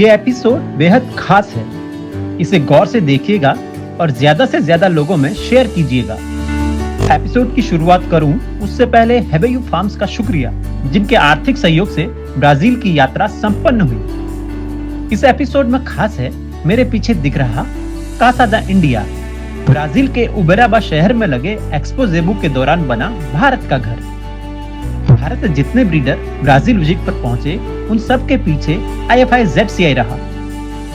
ये एपिसोड बेहद खास है। इसे गौर से देखिएगा और ज्यादा से ज्यादा लोगों में शेयर कीजिएगा। एपिसोड की शुरुआत करूं उससे पहले हेबेयू फार्म्स का शुक्रिया, जिनके आर्थिक सहयोग से ब्राजील की यात्रा संपन्न हुई। इस एपिसोड में खास है मेरे पीछे दिख रहा कासा दा इंडिया, ब्राजील के उबेराबा शहर में लगे एक्सपो जेबू के दौरान बना भारत का घर। भारत से जितने ब्रीडर ब्राजील विजिट पर पहुंचे उन सब के पीछे IFI ZCI रहा।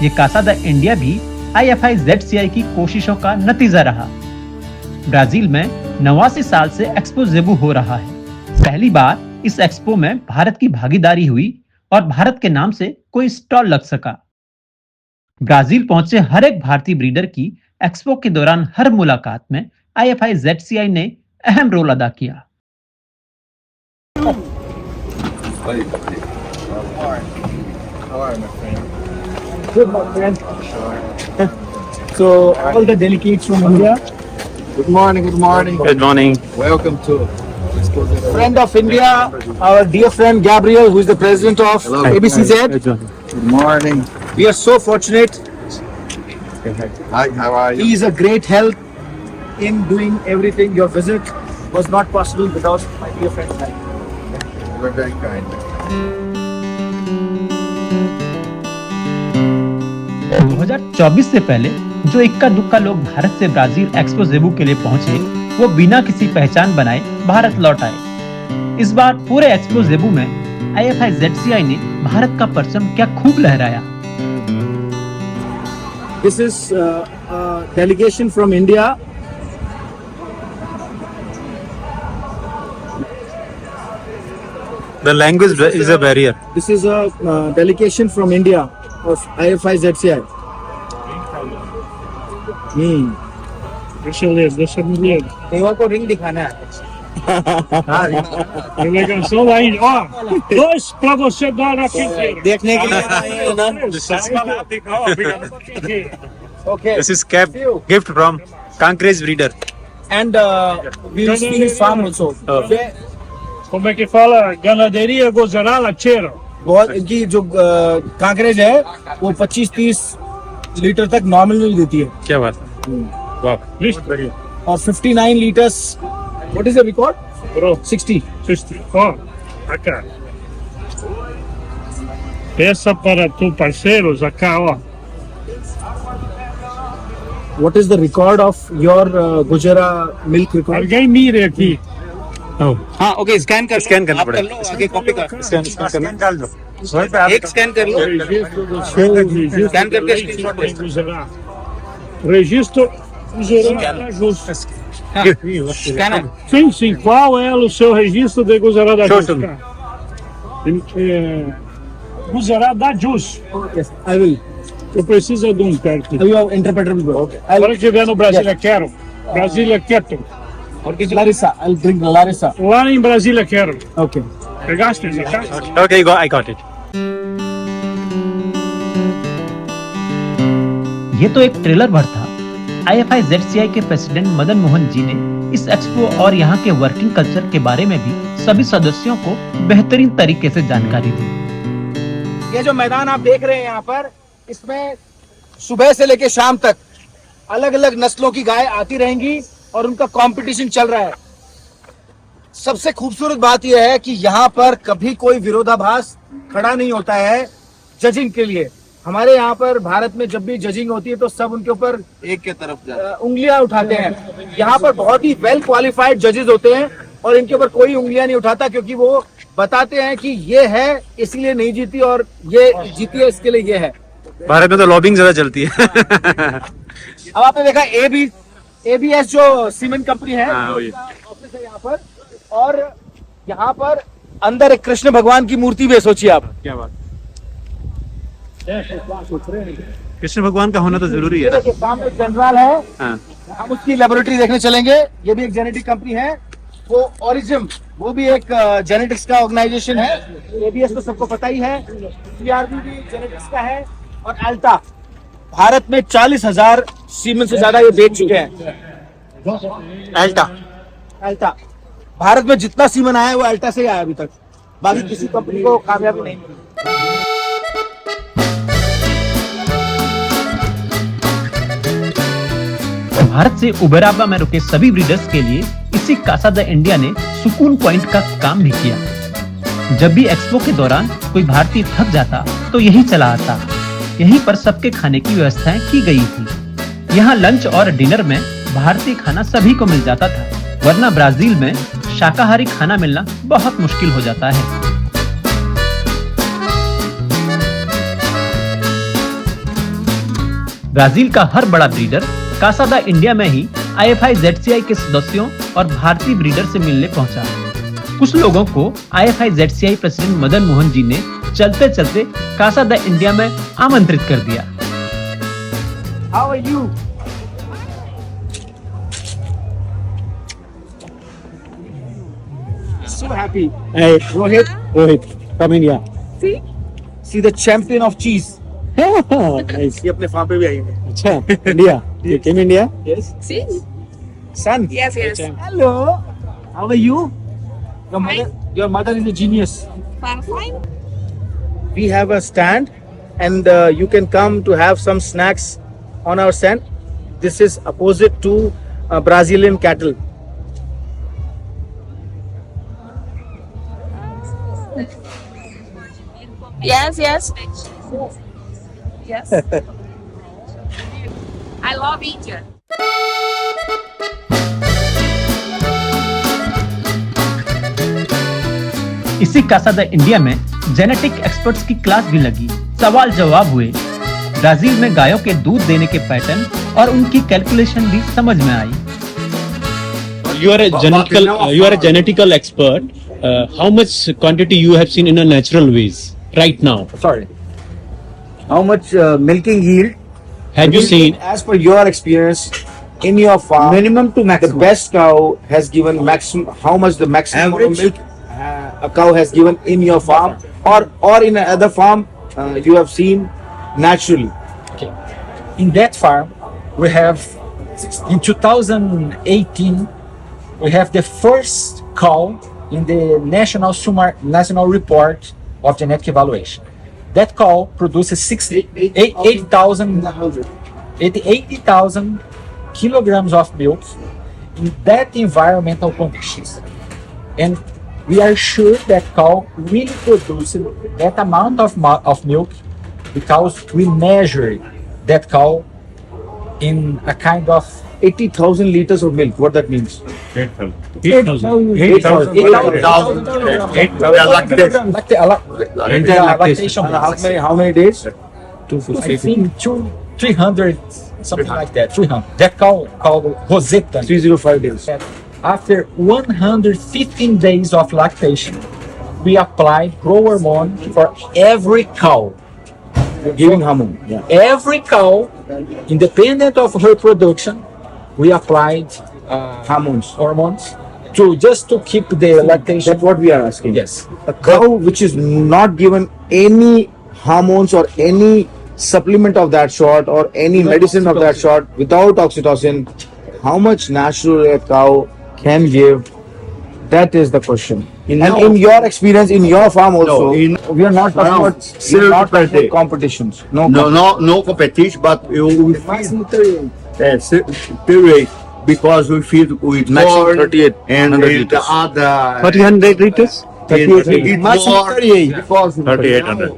ये कासा दा इंडिया भी IFI ZCI की कोशिशों का नतीजा रहा। ब्राजील में 89 साल से एक्सपो जेबू हो रहा है। पहली बार इस एक्सपो में भारत की भागीदारी हुई और भारत के नाम से कोई स्टॉल लग सका। ब्राजील पहुंचे हर एक भारतीय ब्रीडर की एक्सपो के दौरान हर मुलाकात में IFI ZCI ने अहम रोल अदा किया। Good, my friend. So, all the delegates from India. Good morning, good morning. Good morning. Welcome to Friend of India, our dear friend Gabriel, who is the president of Hello. ABCZ. Good morning. We are so fortunate. Hi, how are you? He is a great help in doing everything. Your visit was not possible without my dear friend. You were very kind. 2024 से पहले जो इक्का दुक्का लोग भारत से Brazil expo जेबू के लिए पहुंचे, वो बिना किसी पहचान बनाए भारत लौट आए। इस बार पूरे एक्सपो जेबू में IFI ZCI ने भारत का परचम क्या खूब लहराया। This is a delegation from India. The language is a barrier. This is a delegation from India of IFI ZCI. Deixa eu ler. देवा को रिंग दिखाना है। Delegação da Índia. Ó, 2 pra você dar aqui inteiro. देखने के लिए आए हैं ना। Okay. This is gift from Kankres breeder. And we will see his farm also. Como é que fala? Ganaderia Gozarala Cheiro. बहुत इनकी जो कांकरेज है वो 25-30 लीटर तक नॉर्मल मिल्क देती है क्या बात है? वाह, Listo. और 59 litres what is the record Bro, 60 60. Ó, acá. Peça para tu parceiros, acá, ó. What is the record of your गुजरा milk record Alguém mire aqui. हाँ ओके स्कैन कर Scan करना आप कर पड़ेगा। लो आगे कॉपी कर Scan करना। एक स्कैन कर लो Registro do seu registro Scan do करके leite screenshot de भेज। Guzerá. Registro Guzerá da Jus. Scanner Sim, sim. Qual é o seu registro de Guzerá da Show Jus? to me. Guzerá da Jus. Yes I will Eu preciso de perto. अभी आप interpreter भी बोलो Agora que vier no Brasília Quero. Brasília Quieto. और किसी Larissa I will drink Larissa Lá em Brasília Quero. Okay Pegaste essa caixa? Okay, I got it. ये तो एक trailer भर था। IFI ZCI के प्रेसिडेंट मदन मोहन जी ने इस एक्सपो और यहाँ के वर्किंग कल्चर के बारे में भी सभी सदस्यों को बेहतरीन तरीके से जानकारी दी। ये जो मैदान आप देख रहे हैं यहाँ पर, इसमें सुबह से लेकर शाम तक अलग अलग नस्लों की गाय आती रहेंगी और उनका कंपटीशन चल रहा है। सबसे खूबसूरत बात यह है कि यहाँ पर कभी कोई विरोधाभास खड़ा नहीं होता है जजिंग के लिए। हमारे यहाँ पर भारत में जब भी जजिंग होती है तो सब उनके ऊपर एक के तरफ जा उंगलियां उठाते हैं। यहाँ पर बहुत ही वेल क्वालिफाइड जजेस होते हैं और इनके ऊपर कोई उंगलियां नहीं उठाता, क्योंकि वो बताते हैं कि ये है इसलिए नहीं जीती और ये जीती है इसके लिए ये है। भारत में तो लॉबिंग ज्यादा चलती है। अब आपने देखा ABS जो सीमेंट कंपनी है, हाँ, वही। ऑफिस है यहाँ पर, और यहाँ पर अंदर एक कृष्ण भगवान की मूर्ति भी है। सोचिए आप, क्या बात। कृष्ण भगवान का होना तो जरूरी है। देखिए सामने जनरल है, हाँ। हम उसकी लेबोरेटरी देखने चलेंगे। ये भी एक जेनेटिक कंपनी है, वो ओरिजिम, वो भी एक जेनेटिक्स का ऑर्गेनाइजेशन है। ABS तो सबको पता ही है, CRB भी जेनेटिक्स का है, और अल्टा भारत में 40,000 सीमेन से ज्यादा ये बेच चुके हैं। अल्टा भारत में जितना सीमेन आया है वो अल्टा से ही आया अभी तक, बाकी किसी कंपनी को कामयाबी नहीं मिली। भारत से उबेराबा में रुके सभी ब्रीडर्स के लिए इसी कासा द इंडिया ने सुकून पॉइंट का काम भी किया। जब भी एक्सपो के दौरान कोई भारतीय थक जाता तो यही चला आता। यहीं पर सबके खाने की व्यवस्थाएं की गई थी। यहाँ लंच और डिनर में भारतीय खाना सभी को मिल जाता था, वरना ब्राजील में शाकाहारी खाना मिलना बहुत मुश्किल हो जाता है। ब्राजील का हर बड़ा ब्रीडर कासा द इंडिया में ही IFI-ZCI के सदस्यों और भारतीय ब्रीडर से मिलने पहुंचा। कुछ लोगों को IFI-ZCI प्रेसिडेंट मदन मोहन जी ने चलते चलते कासा द इंडिया में आमंत्रित कर दिया। How are you? So happy. Hey, Rohit, come in here. see the champion of cheese. Nice. ये अपने फार्म पे भी आई है। अच्छा, India. You came India? Yes. See? Son. Yes, yes. Hello. How are you? Your mother is a genius. Fine. We have a stand, and you can come to have some snacks on our stand. This is opposite to Brazilian cattle. Yes, yes. Yes. I love India. इसी Kasa the India में genetic experts की class भी लगी। सवाल जवाब हुए। Brazil में गायों के दूध देने के पैटर्न और उनकी कैलकुलेशन भी समझ में आई। You are a genetical expert. How much quantity you have seen in a natural ways right now? Sorry. How much milking yield Have you seen? as per your experience in your farm? Minimum to maximum. The best cow has given maximum. How much the maximum Average? milk a cow has given in your farm, or in another farm you have seen naturally? In that farm, we have in 2018 we have the first cow in the national report of genetic evaluation. That cow produces 80,000 kilograms of milk in that environmental conditions, and we are sure that cow really produces that amount of milk because we measure that cow in a kind of 80,000 liters of milk. What that means? 8,000 lactation. How many days? I think 300, something like that. 300. That cow called Rosetta. 305 days. After 115 days of lactation, we applied growth hormone for every cow. Giving hormone. Yeah. Every cow, independent of her production, we applied Hormones. hormones to keep the lactation. That's what we are asking. Yes. A cow which is not given any hormones or any supplement of that sort or any medicine of that sort without oxytocin, how much natural a cow can give? That is the question. And in your experience, in your farm also, we are not talking about competitions. No competition, but we feed period because we feed with Maximum corn 38 and liters. the other 300 liters? 38 liters. Maximum 38. Because 3,800.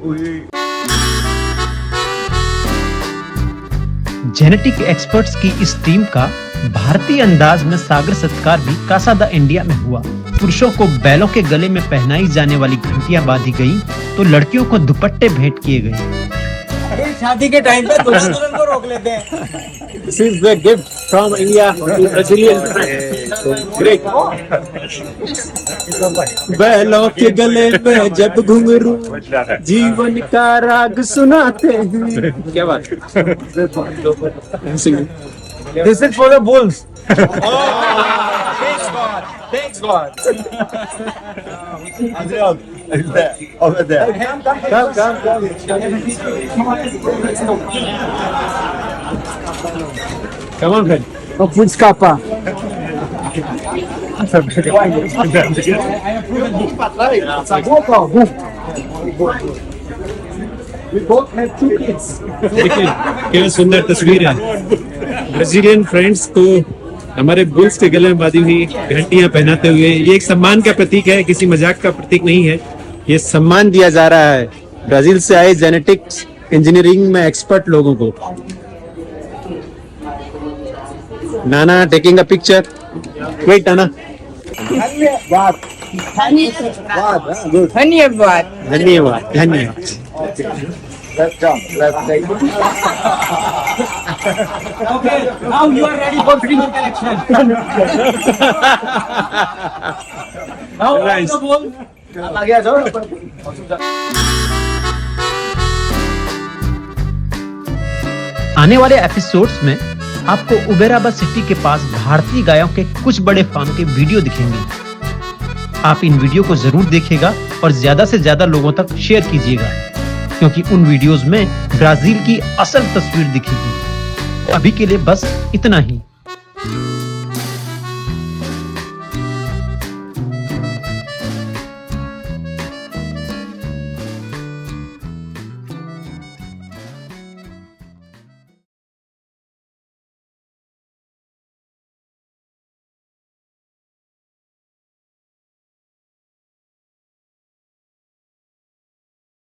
Genetic experts की इस team का भारतीय अंदाज में सागर सत्कार भी Kasa the India में हुआ। पुरुषों को बैलों के गले में पहनाई जाने वाली घंटियां बांधी गई तो लड़कियों को दुपट्टे भेंट किए गए। शादी के टाइम पे दुल्हन को रोक लेते हैं। This is the gift from India to Brazilian. Great. बैलों के गले में जब घुंघरू जीवन का राग सुनाते हैं। क्या बात? This is for the bulls. Thanks God. over there. Come on, friend. Food scapa. We both have 2 kids. देखिए क्या सुंदर तस्वीर है। ब्राजीलियन फ्रेंड्स को हमारे बुल्स के गले में बांधी हुई घंटियां पहनाते हुए, ये एक सम्मान का प्रतीक है, किसी मजाक का प्रतीक नहीं है। ये सम्मान दिया जा रहा है ब्राजील से आए जेनेटिक्स इंजीनियरिंग में एक्सपर्ट लोगों को। नाना टेकिंग अ पिक्चर, वेट नाना। धन्यवाद धन्यवाद धन्यवाद। Now you are ready for dream collection. Now Nice. आगे आ जाओ। आने वाले एपिसोड्स में आपको उबेराबा सिटी के पास भारतीय गायों के कुछ बड़े फार्म के वीडियो दिखेंगे। आप इन वीडियो को जरूर देखिएगा और ज्यादा से ज्यादा लोगों तक शेयर कीजिएगा, क्योंकि उन वीडियोस में ब्राजील की असल तस्वीर दिखेगी। अभी के लिए बस इतना ही।